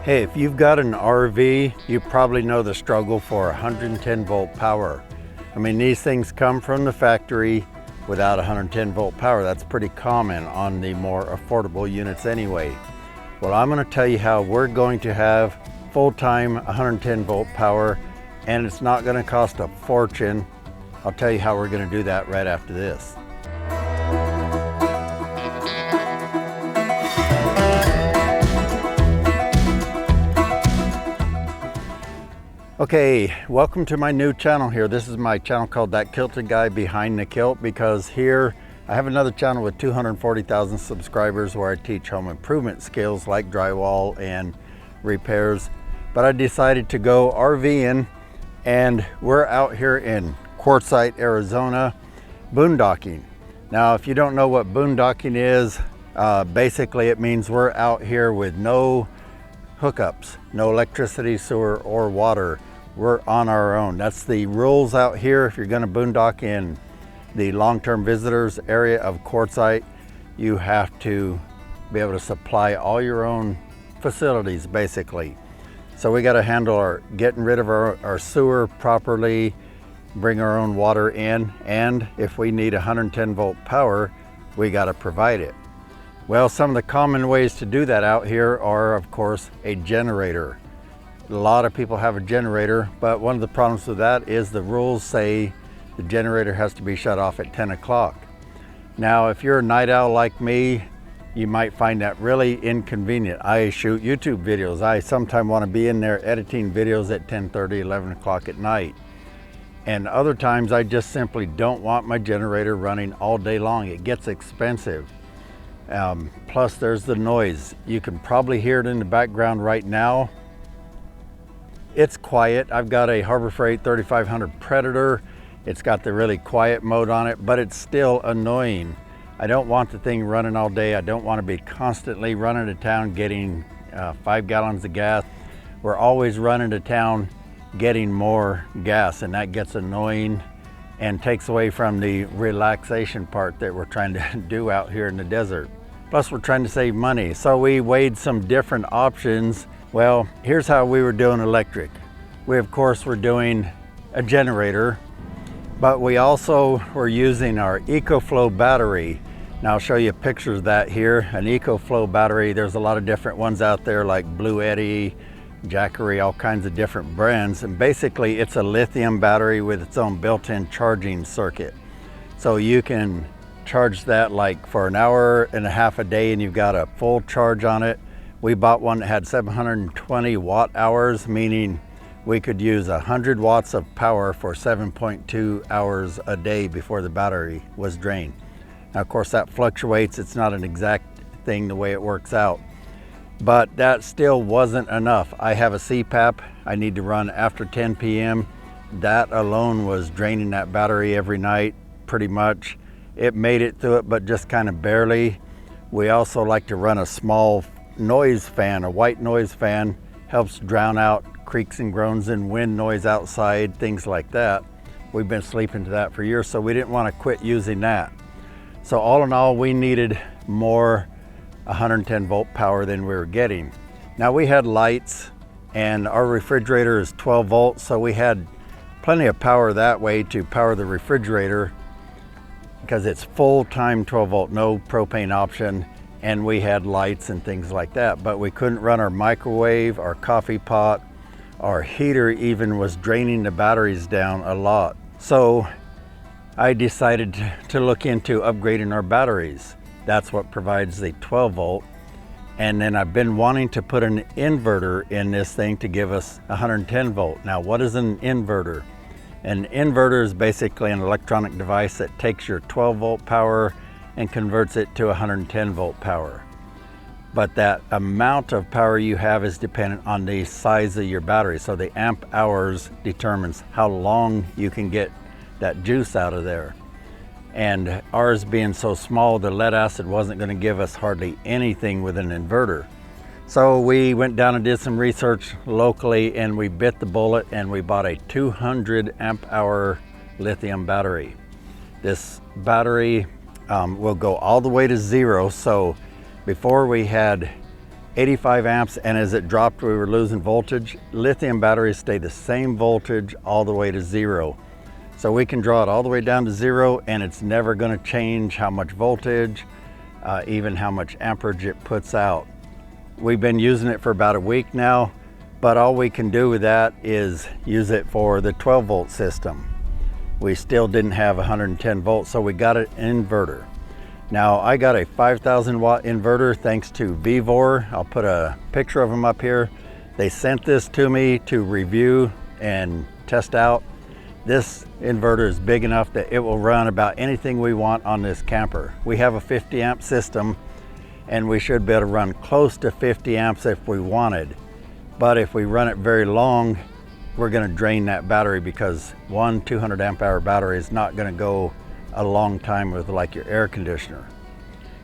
Hey, if you've got an RV, you probably know the struggle for 110 volt power. I mean, these things come from the factory without 110 volt power. That's pretty common on the more affordable units anyway. Well, I'm going to tell you how we're going to have full-time 110 volt power, and it's not going to cost a fortune. I'll tell you how we're going to do that right after this. Okay, welcome to my new channel here. This is my channel called That Kilted Guy Behind the Kilt, because here I have another channel with 240,000 subscribers where I teach home improvement skills like drywall and repairs. But I decided to go RVing, and we're out here in Quartzsite, Arizona, boondocking. Now, if you don't know what boondocking is, basically it means we're out here with no hookups, no electricity, sewer, or water. We're on our own. That's the rules out here. If you're going to boondock in the long-term visitors area of Quartzsite, you have to be able to supply all your own facilities, basically. So we got to handle our getting rid of our sewer properly, bring our own water in, and if we need 110 volt power, we got to provide it. Well, some of the common ways to do that out here are, of course, a generator. A lot of people have a generator, but one of the problems with that is the rules say the generator has to be shut off at 10 o'clock. Now, if you're a night owl like me, you might find that really inconvenient. I shoot YouTube videos. I sometimes want to be in there editing videos at 10:30, 11 o'clock at night. And other times I just simply don't want my generator running all day long. It gets expensive. Plus there's the noise. You can probably hear it in the background right now. It's quiet. I've got a Harbor Freight 3500 Predator. It's got the really quiet mode on it, but it's still annoying. I don't want the thing running all day. I don't want to be constantly running to town getting 5 gallons of gas. We're always running to town getting more gas, and that gets annoying and takes away from the relaxation part that we're trying to do out here in the desert. Plus we're trying to save money. So we weighed some different options. Well, here's how we were doing electric. We of course were doing a generator, but we also were using our EcoFlow battery. Now I'll show you pictures of that here. An EcoFlow battery, there's a lot of different ones out there like Blue Eddy, Jackery, all kinds of different brands. And basically it's a lithium battery with its own built-in charging circuit. So you can charge that like for an hour and a half a day and you've got a full charge on it. We bought one that had 720 watt hours, meaning we could use 100 watts of power for 7.2 hours a day before the battery was drained. Now of course that fluctuates. It's not an exact thing the way it works out. But that still wasn't enough. I have a CPAP I need to run after 10 p.m. That alone was draining that battery every night, pretty much. It made it through it, but just kind of barely. We also like to run a small noise fan, a white noise fan, helps drown out creaks and groans and wind noise outside, things like that. We've been sleeping to that for years, so we didn't want to quit using that. So all in all, we needed more 110 volt power than we were getting. Now we had lights and our refrigerator is 12 volts, so we had plenty of power that way to power the refrigerator because it's full-time 12 volt, no propane option, and we had lights and things like that. But we couldn't run our microwave, our coffee pot, our heater even was draining the batteries down a lot. So I decided to look into upgrading our batteries. That's what provides the 12 volt. And then I've been wanting to put an inverter in this thing to give us 110 volt. Now, what is an inverter? An inverter is basically an electronic device that takes your 12 volt power and converts it to 110 volt power. But that amount of power you have is dependent on the size of your battery. So the amp hours determines how long you can get that juice out of there. And ours being so small, the lead acid wasn't going to give us hardly anything with an inverter. So we went down and did some research locally, and we bit the bullet and we bought a 200 amp hour lithium battery. This battery will go all the way to zero. So before we had 85 amps, and as it dropped, we were losing voltage. Lithium batteries stay the same voltage all the way to 0. So we can draw it all the way down to 0, and it's never gonna change how much voltage, even how much amperage it puts out. We've been using it for about a week now, but all we can do with that is use it for the 12 volt system. We still didn't have 110 volts, so we got an inverter. Now I got a 5,000 watt inverter thanks to Vivor. I'll put a picture of them up here. They sent this to me to review and test out. This inverter is big enough that it will run about anything we want on this camper. We have a 50 amp system, and we should be able to run close to 50 amps if we wanted. But if we run it very long, we're gonna drain that battery, because one 200 amp hour battery is not gonna go a long time with like your air conditioner.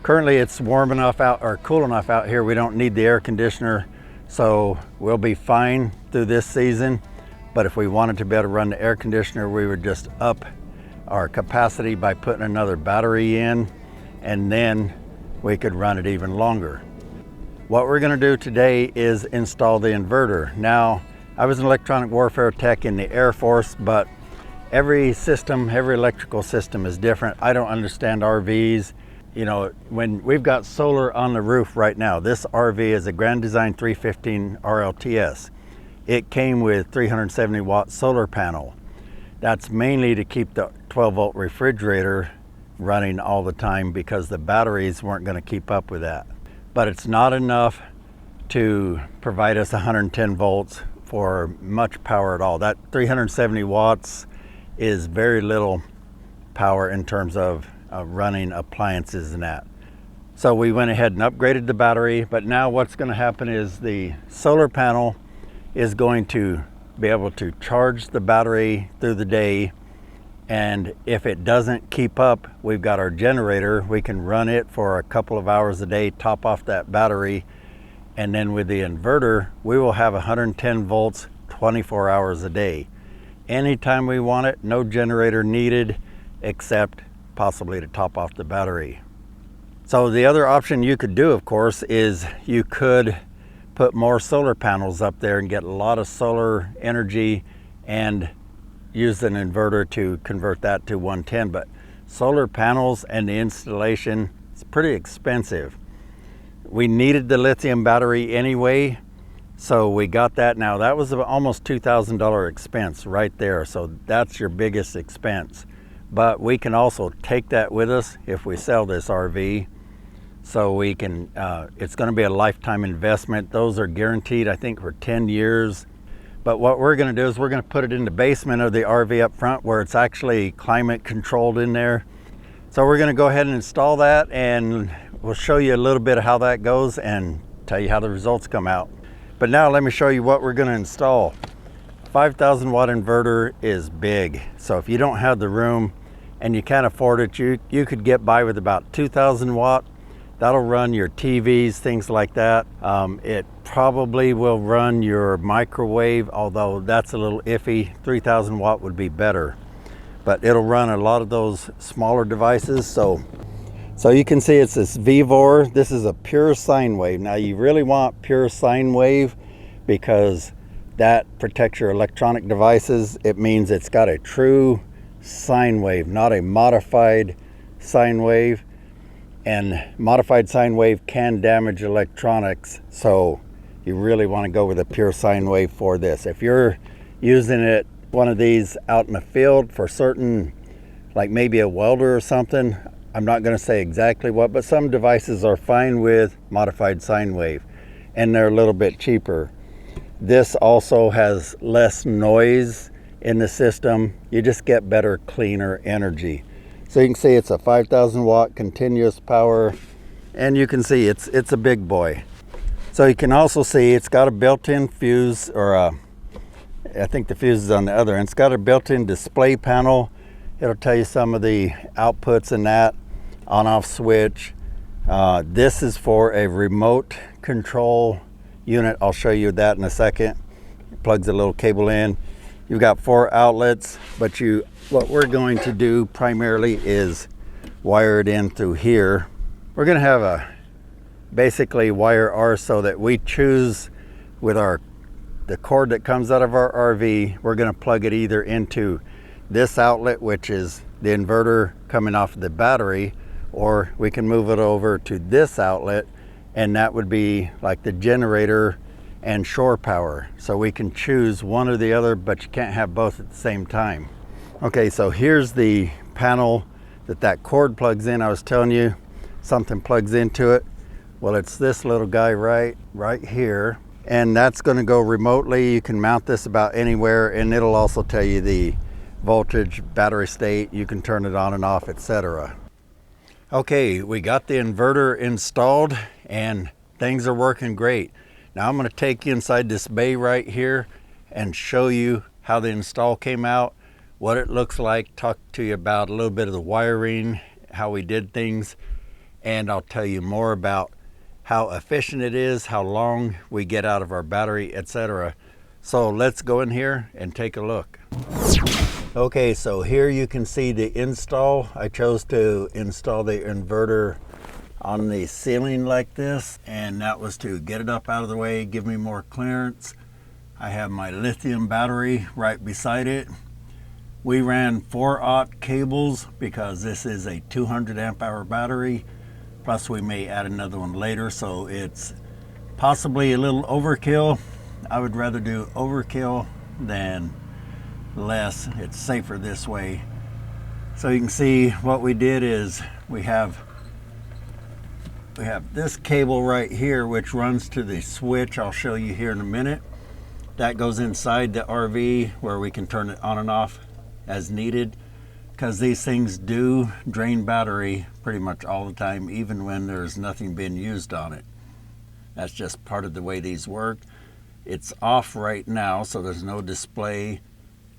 Currently it's warm enough out, or cool enough out here, we don't need the air conditioner, so we'll be fine through this season. But if we wanted to be able to run the air conditioner, we would just up our capacity by putting another battery in, and then we could run it even longer. What we're gonna do today is install the inverter. Now, I was an electronic warfare tech in the Air Force, but every system, every electrical system is different. I don't understand RVs. You know, when we've got solar on the roof right now, this RV is a Grand Design 315 RLTS. It came with 370 watt solar panel. That's mainly to keep the 12 volt refrigerator running all the time, because the batteries weren't going to keep up with that. But it's not enough to provide us 110 volts for much power at all. That 370 watts is very little power in terms of running appliances and that. So we went ahead and upgraded the battery, but now what's going to happen is the solar panel is going to be able to charge the battery through the day, and if it doesn't keep up, we've got our generator. We can run it for a couple of hours a day, top off that battery, and then with the inverter, we will have 110 volts 24 hours a day. Anytime we want it, no generator needed, except possibly to top off the battery. So the other option you could do, of course, is you could put more solar panels up there and get a lot of solar energy and use an inverter to convert that to 110. But solar panels and the installation is pretty expensive. We needed the lithium battery anyway, so we got that. Now that was almost $2,000 expense right there, so that's your biggest expense. But we can also take that with us if we sell this RV, so we can, it's going to be a lifetime investment. Those are guaranteed, I think, for 10 years. But what we're going to do is we're going to put it in the basement of the RV up front, where it's actually climate controlled in there. So we're going to go ahead and install that, and we'll show you a little bit of how that goes and tell you how the results come out. But now let me show you what we're going to install. 5,000 watt inverter is big, so if you don't have the room and you can't afford it, you could get by with about 2,000 watt. That'll run your TVs, things like that. It probably will run your microwave, although that's a little iffy. 3,000 watt would be better, but it'll run a lot of those smaller devices. So you can see it's this Vivor. This is a pure sine wave. Now you really want pure sine wave, because that protects your electronic devices. It means it's got a true sine wave, not a modified sine wave. And modified sine wave can damage electronics, so you really want to go with a pure sine wave for this. If you're using it, one of these out in the field for certain, like maybe a welder or something, I'm not going to say exactly what, but some devices are fine with modified sine wave, and they're a little bit cheaper. This also has less noise in the system. You just get better, cleaner energy. So you can see it's a 5,000 watt continuous power, and you can see it's a big boy. So you can also see it's got a built-in fuse, or I think the fuse is on the other end. It's got a built-in display panel. It'll tell you some of the outputs and that, on-off switch. This is for a remote control unit. I'll show you that in a second. It plugs a little cable in. You've got 4 outlets, but what we're going to do primarily is wire it in through here. We're going to have a basically wire ours so that we choose with the cord that comes out of our RV, we're going to plug it either into this outlet, which is the inverter coming off of the battery, or we can move it over to this outlet, and that would be like the generator and shore power. So we can choose one or the other, but you can't have both at the same time. Okay, so here's the panel that cord plugs in. I was telling you something plugs into it. Well, it's this little guy right here, and that's going to go remotely. You can mount this about anywhere, and it'll also tell you the voltage, battery state. You can turn it on and off, etc. Okay, we got the inverter installed and things are working great. Now I'm going to take you inside this bay right here and show you how the install came out, what it looks like, talk to you about a little bit of the wiring, how we did things, and I'll tell you more about how efficient it is, how long we get out of our battery, etc. So let's go in here and take a look. Okay, so here you can see the install. I chose to install the inverter on the ceiling like this, and that was to get it up out of the way, give me more clearance. I have my lithium battery right beside it. We ran 4/0 cables because this is a 200 amp hour battery. Plus we may add another one later, so it's possibly a little overkill. I would rather do overkill than less. It's safer this way. So you can see what we did is we have this cable right here which runs to the switch I'll show you here in a minute. That goes inside the RV where we can turn it on and off as needed, because these things do drain battery pretty much all the time, even when there's nothing being used on it. That's just part of the way these work. It's off right now, so there's no display.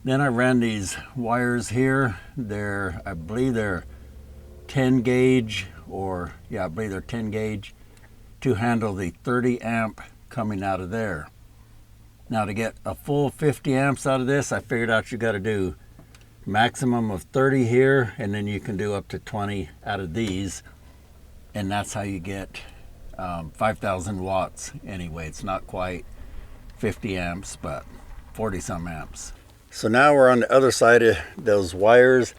Then I ran these wires here. I believe they're 10 gauge, or yeah, I believe they're 10 gauge to handle the 30 amp coming out of there. Now to get a full 50 amps out of this, I figured out you got to do maximum of 30 here, and then you can do up to 20 out of these, and that's how you get 5,000 watts. Anyway, it's not quite 50 amps, but 40 some amps. So now we're on the other side of those wires.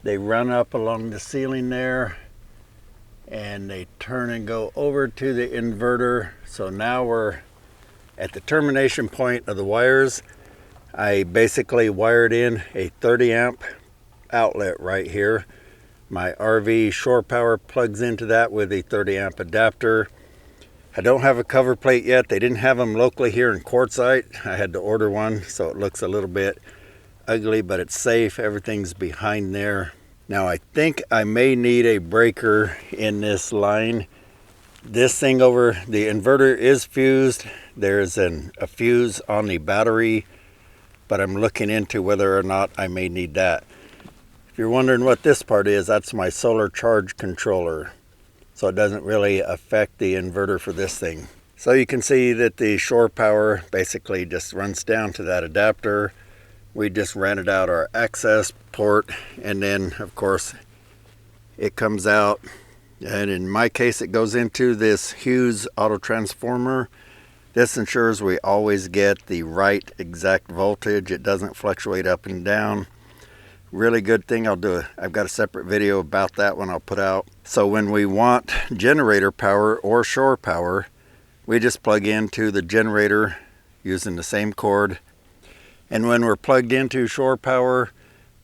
They run up along the ceiling there, and they turn and go over to the inverter. So now we're at the termination point of the wires. I basically wired in a 30 amp outlet right here. My RV shore power plugs into that with a 30 amp adapter. I don't have a cover plate yet. They didn't have them locally here in Quartzsite. I had to order one, so it looks a little bit ugly, but it's safe. Everything's behind there. Now I think I may need a breaker in this line. This thing over the inverter is fused. There's a fuse on the battery, but I'm looking into whether or not I may need that. If you're wondering what this part is, that's my solar charge controller. So it doesn't really affect the inverter for this thing. So you can see that the shore power basically just runs down to that adapter. We just rented out our access port, and then of course it comes out, and in my case it goes into this Hughes auto transformer. This ensures we always get the right exact voltage. It doesn't fluctuate up and down. Really good thing. I've got a separate video about that one I'll put out. So when we want generator power or shore power, we just plug into the generator using the same cord. And when we're plugged into shore power,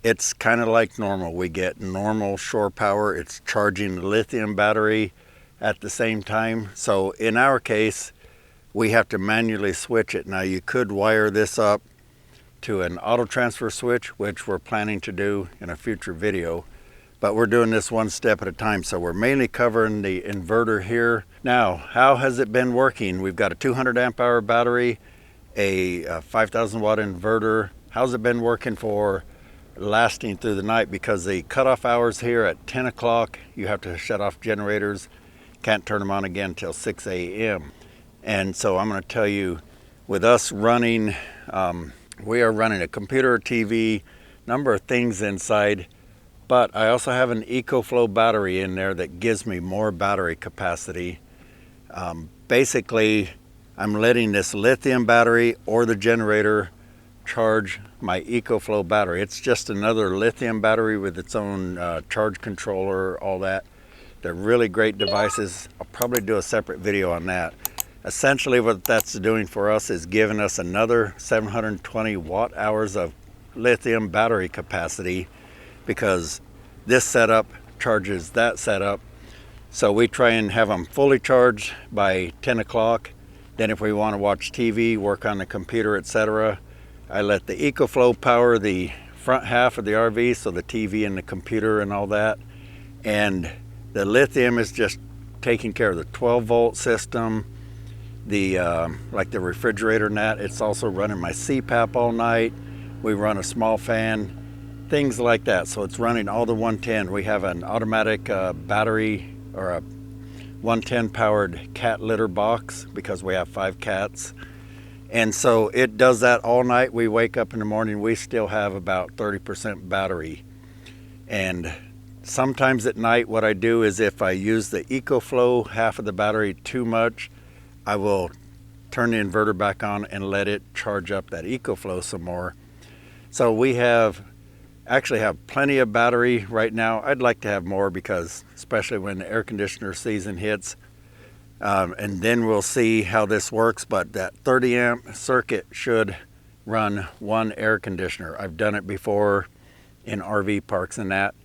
it's kind of like normal. We get normal shore power. It's charging the lithium battery at the same time. So in our case, we have to manually switch it. Now you could wire this up to an auto transfer switch, which we're planning to do in a future video, but we're doing this one step at a time. So we're mainly covering the inverter here. Now, how has it been working? We've got a 200 amp hour battery, a 5,000 watt inverter. How's it been working for lasting through the night? Because the cutoff hours here at 10 o'clock, you have to shut off generators. Can't turn them on again until 6 a.m. And so I'm going to tell you, with us running, we are running a computer, TV, number of things inside, but I also have an EcoFlow battery in there that gives me more battery capacity. Basically, I'm letting this lithium battery or the generator charge my EcoFlow battery. It's just another lithium battery with its own charge controller, all that. They're really great devices. I'll probably do a separate video on that. Essentially what that's doing for us is giving us another 720 watt hours of lithium battery capacity, because this setup charges that setup. So we try and have them fully charged by 10 o'clock. Then if we want to watch TV, work on the computer, etc., I let the EcoFlow power the front half of the RV, so the TV and the computer and all that. And the lithium is just taking care of the 12-volt system, the like the refrigerator and that. It's also running my CPAP all night. We run a small fan, things like that. So it's running all the 110. We have an automatic battery, or a 110 powered cat litter box, because we have 5 cats. And so it does that all night. We wake up in the morning, we still have about 30% battery. And sometimes at night what I do is, if I use the EcoFlow half of the battery too much, I will turn the inverter back on and let it charge up that EcoFlow some more. So we actually have plenty of battery right now. I'd like to have more, because especially when the air conditioner season hits, and then we'll see how this works. But that 30 amp circuit should run one air conditioner. I've done it before in RV parks and that.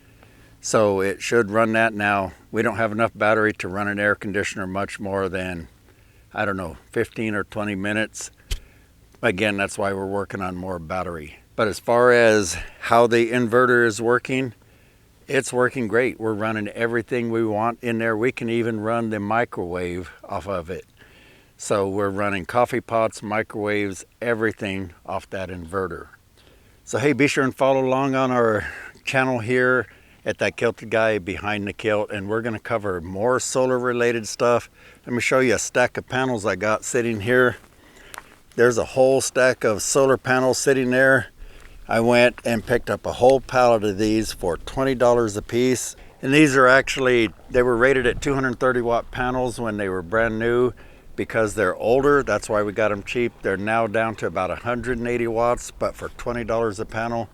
So it should run that. Now, we don't have enough battery to run an air conditioner much more than, I don't know, 15 or 20 minutes. Again, that's why we're working on more battery. But as far as how the inverter is working, it's working great. We're running everything we want in there. We can even run the microwave off of it. So we're running coffee pots, microwaves, everything off that inverter. So hey, be sure and follow along on our channel here at That Kilted Guy Behind the Kilt, and we're gonna cover more solar related stuff. Let me show you a stack of panels I got sitting here. There's a whole stack of solar panels sitting there. I went and picked up a whole pallet of these for $20 a piece. And these are actually, they were rated at 230 watt panels when they were brand new. Because they're older, that's why we got them cheap. They're now down to about 180 watts, but for $20 a panel,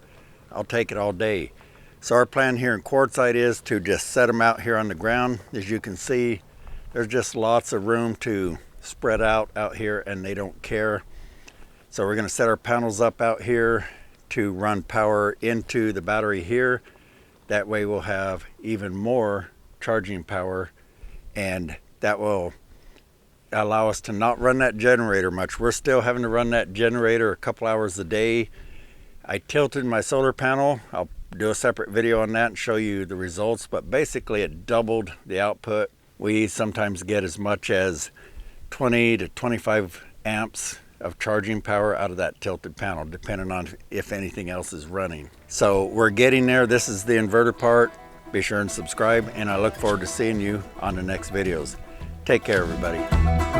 I'll take it all day. So our plan here in Quartzsite is to just set them out here on the ground. As you can see, there's just lots of room to spread out here, and they don't care. So we're gonna set our panels up out here to run power into the battery here. That way we'll have even more charging power, and that will allow us to not run that generator much. We're still having to run that generator a couple hours a day. I tilted my solar panel. I'll do a separate video on that and show you the results, but basically it doubled the output. We sometimes get as much as 20 to 25 amps of charging power out of that tilted panel, depending on if anything else is running. So we're getting there. This is the inverter part. Be sure and subscribe, and I look forward to seeing you on the next videos. Take care, everybody.